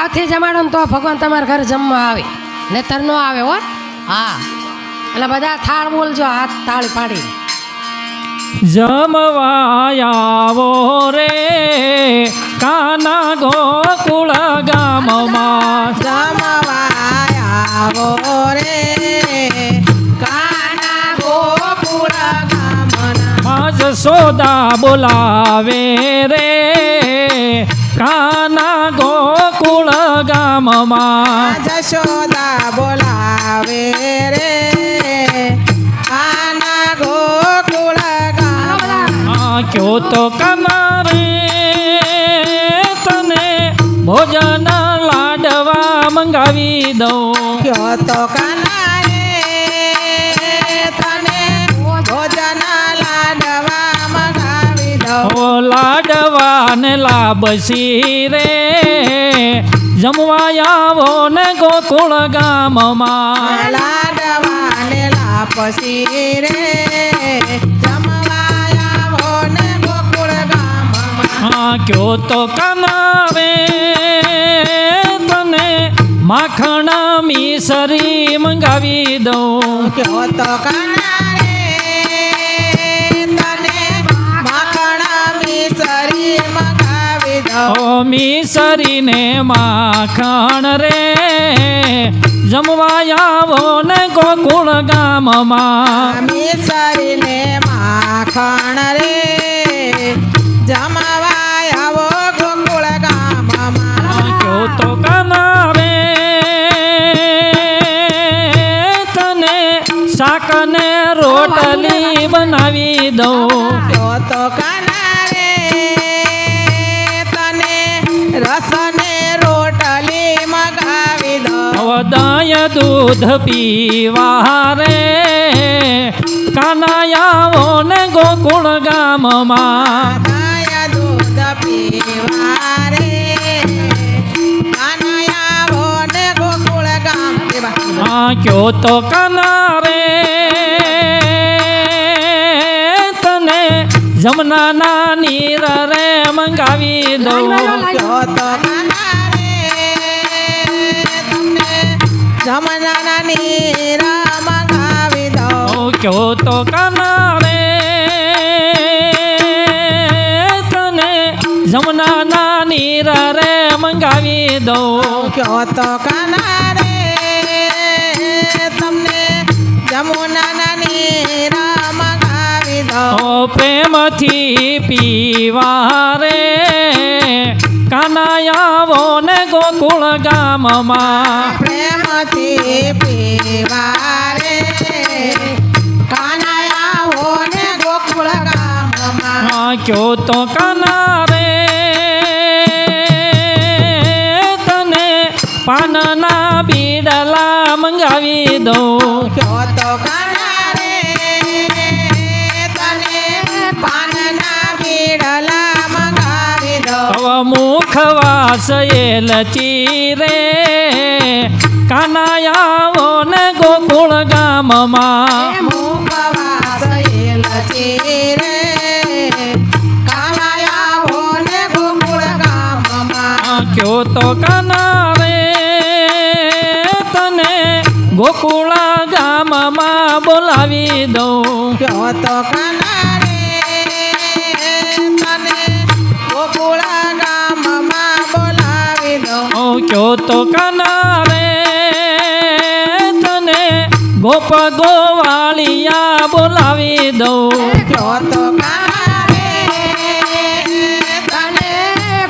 હાથે જમાડો ને તો ભગવાન તમારા ઘર જમવા આવે, નહીતર ન આવે હો. હા, એટલે બધા થાળ બોલજો, હાથ તાળી પાડી. જમવા આવો રે કાના ગોકુળ ગામમાં, જમવા આવો રે કાના ગોકુળ ગામના. જશોદા બોલાવે રે કાના ગોકુળ ગામમાં, જશોદા બોલાવે રે કાના ગોકુળ ગામના. ક્યો તો કાના રે તને ભોજન લાડવા મંગાવી દઉં, ક્યો તો કાના રે તને ભોજન લાડવા મંગાવી દઉં. ઓ લાડવા ને લાબસી રે જમવા આવો ને ગોકુળ ગામમાં, લાડવા ને લાપસી રે જમવા આવો ને ગોકુળ ગામમાં. ક્યો તો કાના રે તને માખણ મિસરી મંગાવી દઉં, ક્યો તો કાના રે તને માખણ મિસરી મંગાવી દઉં. ઓ મિસરીને માખણ રે જમવા આવો ને ગોકુળ ગામમાં, મિસરીને માખણ રે જમવા આવો ગોકુળ ગામમાં. ક્યો તો કાના રે તને શાક ને રોટલી બનાવી દઉં, ક્યો તો કાના રે તને રસ ને રોટલી મગાવી દઉં. દાય દૂધ પીવા રે કાના આવો ને ગોકુળ ગામમાં, દાય દૂધ પીવા રે કાના આવો ને ગોકુળ ગામમાં. ક્યો તો કાના રે તને જમનાના નીર રે મંગાવી દઉં, ક્યો તો કાના રે તમને જમનાના નીરા મંગાવી દઉં. ક્યો તો કાના રે તને જમનાના નીર રે મંગાવી દઉં, ક્યો તો કાના રે તમને જમુનાના નીરા મંગાવી દઉં. પ્રેમથી પીવા રે કાના આવો ને ગોકુળ ગામમાં, પ્રેમથી પીવા રે કાના આવો ને ગોકુળ ગામમાં. ક્યો તો કાના રે તને પાનના બીડલા મંગાવી દઉં, ક્યો તો કાના રે તને પાનના બીડલા મંગાવી દઉં. મુખવાસ એલચી રે કાના આવો ને ગોકુળ ગામમાં, મુખવાસ એલચી રે કાના આવો ને ગોકુળ ગામમાં. ક્યો તો કાના રે તને ગોકુળ ગામમાં બોલાવી દઉં, ક્યો તો કાના રે તને ગોકુળ ગામમાં બોલાવી દઉં. ક્યો તો કાના રે તને ગોપ ગોવાળિયા બોલાવી દઉં, ક્યો તો કાના રે તને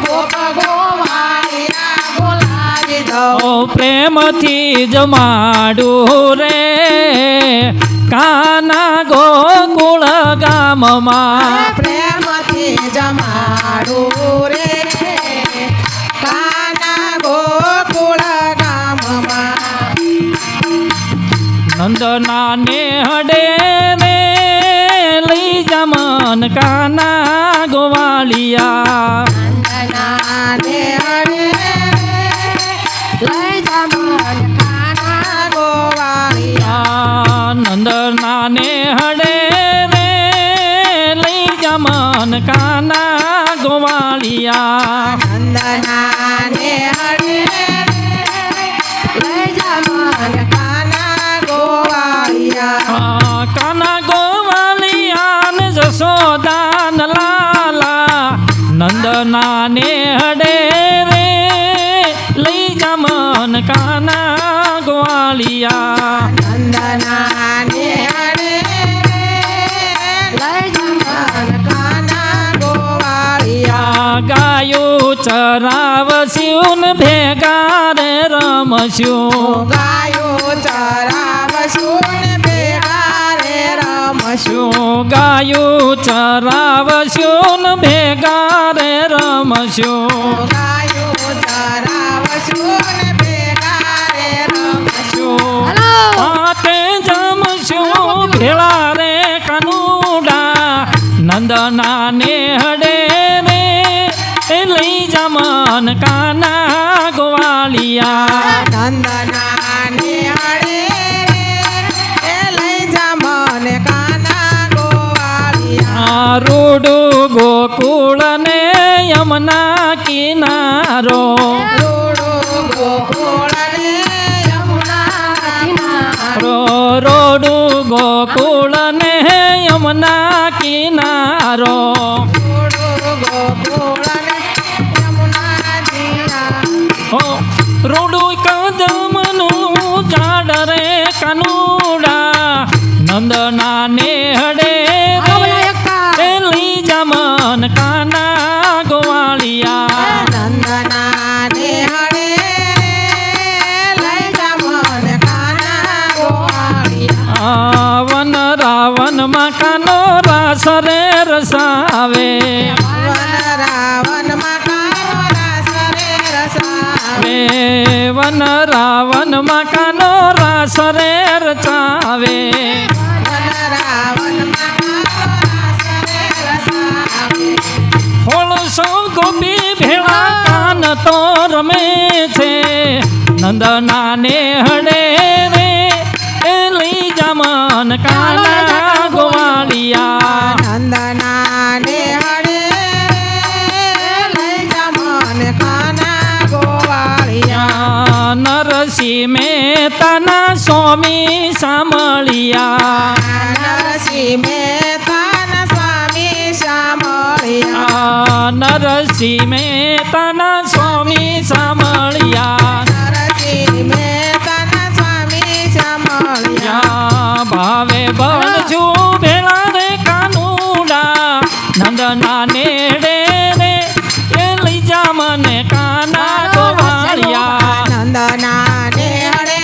ગોપ ગોવાળિયા બોલાવી દઉં. પ્રેમથી જમાડું રે કાના ગોકુળ ગામમાં, પ્રેમથી જમાડું રે કાના ગોકુળ ગામમાં. નંદના ને હડે રે લઈ જમન કાના ગોવાળિયા, નંદના ને હરે લઈ જમન કાના ગોવાળિયા. નંદના ને હડે રે લઈ જમન કાના ગોવાળિયા, નંદના ને હરે નંદનાને હડે રે લઈ જા મન કાના ગોવાળિયા નંદના ને હરે લઈ જમન કાના ગોવાળિયા ગાયો ચરાવસ્યું ને ભેગા રે રમસ્યું ગાયો ચરાવશું ને ભેગા રે રમશું ગાયો ચરાવસ્યું ને ભેગા રે રમસ્યું ગાયો ચરાવશું ને ભેગા રે રમશું હલો પાતે જમશું ભેળા રે કાનુડા નંદનાને હડે રે એ લઈ જા મન કાના ગોવાળિયા નંદના ને હરે એ લઈ જા મને કાના ગોવાળિયા રૂડુ ગોકુળ ને યમુના કિનારો રોડો ગોકુળ ને યમુના કિનારો રોડુ ગોકુળ ને યમુના કિનારો રોડો ગોકુળ ને યમુના કિનારો રોડુ કદમનું ઝાડ રે કાનુડા નંદનાને હડે આવો બધા એકતા. એ લઈ જા મન કાના ગોવાળિયા નંદના ને હરે લઈ જા મને કાના ગોવાળિયા વન રાવણ માં કાનો રાસ રે રસાવે વન રાવણ માં કાનો રાસ રે રસાવે વન રાવણ માં કાનો રાસ રે રચાવે વન રાવણ માં કાનો રાસ રે રસાવે હોળસો ગોપી ભેળા કાન તો રમે છે નંદનાને હડે રે એ લઈ જા મન કાના ગોવાળિયા નંદના ને હરે લઈ જા મને કાના ગોવાળિયા નરસિંહ મહેતાના સ્વામી સાંભળિયા નરસિંહ મહેતાના સ્વામી સાંભળ્યા નરસિંહ મહેતાના સ્વામી સાંભળિયા નરસિંહ મહેતાના સ્વામી સાંભળ્યા ભાવે બળજુ ભેળા રે કાનુડા નંદનાને રે રે એ લઈ જા મને કાના ગોવાળિયા નંદના ને હરે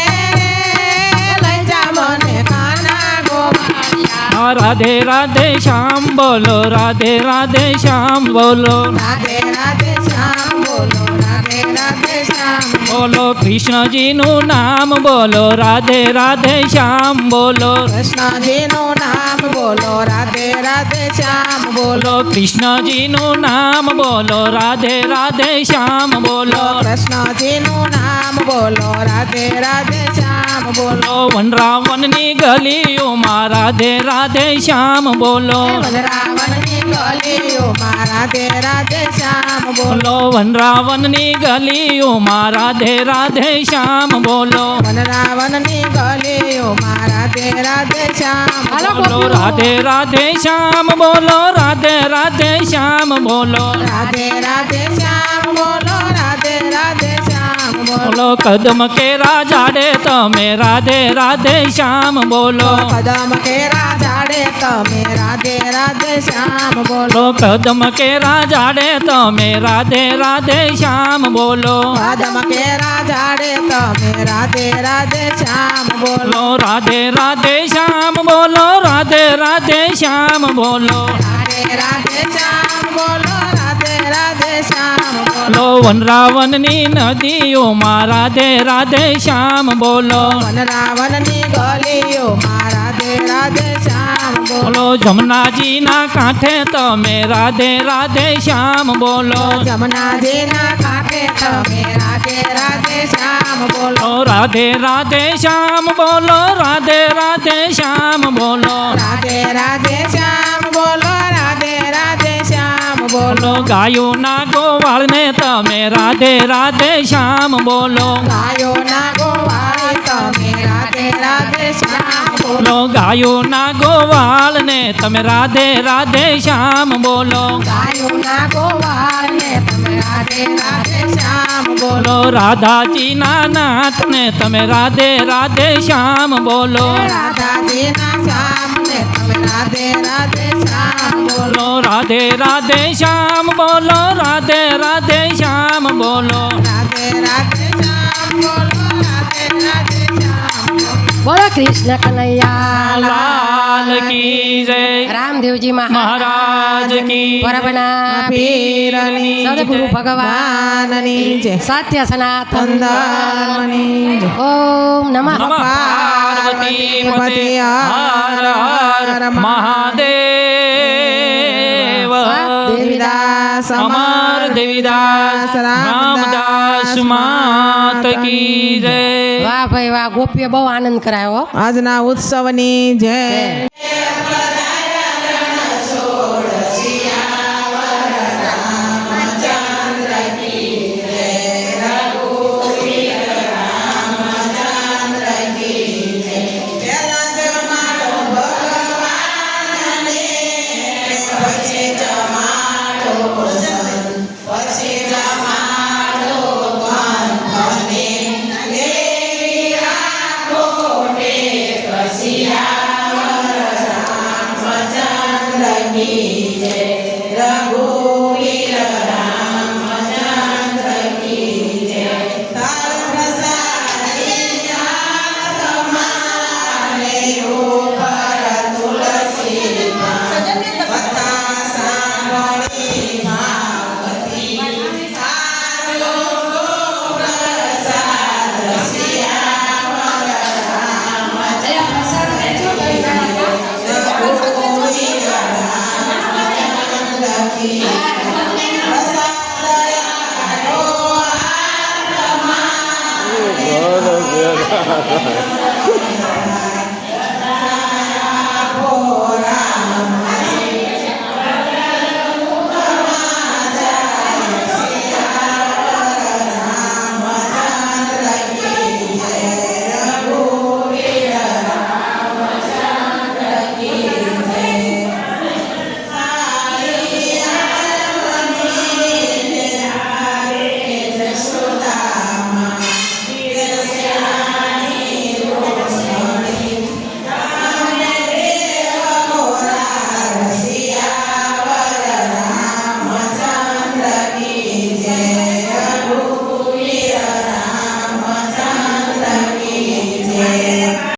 લઈ જા મને કાના ગોવાળિયા રાધે રાધે શ્યામ બોલો રાધે રાધે શ્યામ બોલો રાધે રાધે શ્યામ બોલો રાધે રાધે શ્યામ બોલો કૃષ્ણજીનું નામ બોલો રાધે રાધે શ્યામ બોલો કૃષ્ણજીનું નામ બોલો રાધે રાધે શ્યામ બોલો બોલો કૃષ્ણજીનું નામ બોલો રાધે રાધે શ્યામ બોલો કૃષ્ણજીનું નામ બોલો રાધે રાધે શ્યામ બોલો બોલો વનરાવનની ગલીઓમાં રાધે રાધે શ્યામ બોલો રાવણની ગલીઓમાં રાધે રાધે શ્યામ બોલો બોલો વનરાવનની ગલીઓમાં રાધે રાધે શ્યામ બોલો રાવણની ગલીઓમાં રાધે રાધે શ્યામ હાલો બોલો ગોપીઓ. રાધે રાધે શ્યામ બોલો રાધે રાધે શ્યામ બોલો રાધે રાધે શ્યામ બોલો રાધે રાધે શ્યામ બોલો બોલો કદમ કેરા જાડે તમે રાધે રાધે શ્યામ બોલો કદમ કેરા જાડે તમે રાધે રાધે શ્યામ બોલો બોલો કદમ કેરા જાડે તમે રાધે રાધે શ્યામ બોલો કદમ કેરા જાડે તમે રાધે રાધે શ્યામ બોલો બોલો રાધે રાધે શ્યામ બોલો રાધે રાધે શ્યામ બોલો રાધે રાધે શ્યામ બોલો રાધે રાધે શ્યામ બોલો બોલો વનરાવનની નદીઓમાં રાધે રાધે શ્યામ બોલો રાવણની ગલીઓમાં રાધે રાધે શ્યામ બોલો બોલો જમનાજીના કાંઠે તમે રાધે રાધે શ્યામ બોલો જમનાજીના કાંઠે તમે રાધે રાધે શ્યામ બોલો બોલો રાધે રાધે શ્યામ બોલો રાધે રાધે શ્યામ બોલો રાધે રાધે શ્યામ બોલો રાધે રાધે શ્યામ બોલો બોલો ગાયોના ગોવાળને તમે રાધે રાધે શ્યામ બોલો ગાયોના ગોવાળી તમે રાધે રાધે શ્યામ બોલો લો ગાયોના ગોવાળ ને તમે રાધે રાધે શ્યામ બોલો ગાયોના ગોવાળને તમે રાધે રાધે શ્યામ બોલો બોલો રાધાજીના નાથ ને તમે રાધે રાધે શ્યામ બોલો રાધાજીના શ્યામને તમે રાધે રાધે શ્યામ બોલો બોલો રાધે રાધે શ્યામ બોલો રાધે રાધે શ્યામ બોલો રાધે રાધે શ્યામ બોલો રાધે રાધે શ્યામ બોલો બોલો કૃષ્ણ કનૈયા લાલ કી જય રામદેવજી મહારાજ કી પરબના પીરની સદગુરુ ભગવાન ભગવાનની જય સત્ય સનાતન ધર્મની જય ઓમ નમઃ નમઃ પાર્વતી પતે હર હર મહાદેવ દેવીદાસ અમર દેવીદાસ રામદાસ માત કી જય વાહ ભાઈ વાહ ગોપીએ બહુ આનંદ કરાયો હો. આજના ઉત્સવની જય Good.